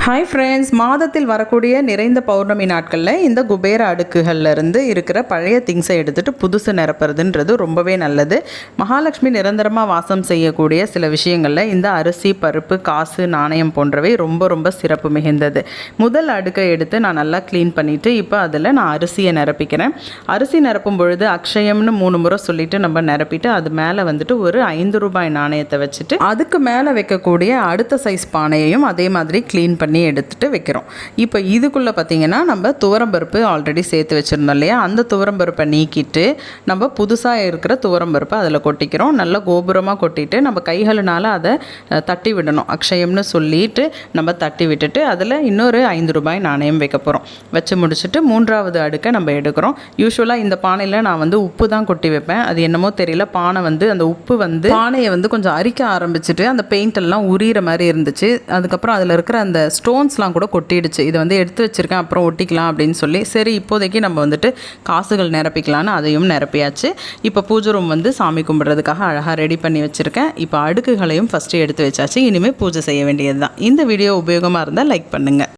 Hi friends, மாதத்தில் வரக்கூடிய நிறைந்த பௌர்ணமி நாட்களில் இந்த குபேர அடுக்குகளில் இருந்து இருக்கிற பழைய திங்ஸை எடுத்துகிட்டு புதுசு நிரப்புறதுன்றது ரொம்பவே நல்லது. மகாலட்சுமி நிரந்தரமாக வாசம் செய்யக்கூடிய சில விஷயங்களில் இந்த அரிசி, பருப்பு, காசு, நாணயம் போன்றவை ரொம்ப ரொம்ப சிறப்பு மிகுந்தது. முதல் அடுக்கை எடுத்து நான் நல்லா க்ளீன் பண்ணிவிட்டு இப்போ அதில் நான் அரிசியை நிரப்பிக்கிறேன். அரிசி நிரப்பும் பொழுது அக்ஷயம்னு 3 முறை சொல்லிவிட்டு நம்ம நிரப்பிட்டு அது மேலே வந்துட்டு ஒரு 5 ரூபாய் நாணயத்தை வச்சுட்டு அதுக்கு மேலே வைக்கக்கூடிய அடுத்த சைஸ் பானையையும் அதே மாதிரி க்ளீன் பண்ணி எடுத்துட்டு வைக்கிறோம். இப்போ இதுக்குள்ளே பார்த்தீங்கன்னா நம்ம துவரம்பருப்பு ஆல்ரெடி சேர்த்து வச்சுருந்தோம் இல்லையா, அந்த துவரம்பருப்பை நீக்கிட்டு நம்ம புதுசாக இருக்கிற துவரம்பருப்பை அதில் கொட்டிக்கிறோம். நல்லா கோபுரமாக கொட்டிட்டு நம்ம கைகளினால் அதை தட்டி விடணும். அக்ஷயம்னு சொல்லிட்டு நம்ம தட்டி விட்டுட்டு அதில் இன்னொரு 5 ரூபாய் நாணயம் வைக்க போகிறோம். வச்சு முடிச்சுட்டு 3வது அடுக்கை நம்ம எடுக்கிறோம். யூஸ்வலாக இந்த பானையில் நான் உப்பு தான் கொட்டி வைப்பேன். அது என்னமோ தெரியல, பானை அந்த உப்பு பானையை கொஞ்சம் அரிக்க ஆரம்பிச்சுட்டு அந்த பெயிண்ட் எல்லாம் உரிகிற மாதிரி இருந்துச்சு. அதுக்கப்புறம் அதில் இருக்கிற அந்த ஸ்டோன்ஸ்லாம் கூட கொட்டிடுச்சு. இதை எடுத்து வச்சுருக்கேன், அப்புறம் ஒட்டிக்கலாம் அப்படின்னு சொல்லி, சரி இப்போதைக்கு நம்ம காசுகள் நிரப்பிக்கலான்னு அதையும் நிரப்பியாச்சு. இப்போ பூஜை ரூம் சாமி கும்பிட்றதுக்காக அழகாக ரெடி பண்ணி வச்சுருக்கேன். இப்போ அடுக்குகளையும் ஃபஸ்ட்டு எடுத்து வச்சாச்சு. இனிமேல் பூஜை செய்ய வேண்டியது தான். இந்த வீடியோ உபயோகமாக இருந்தால் லைக் பண்ணுங்கள்.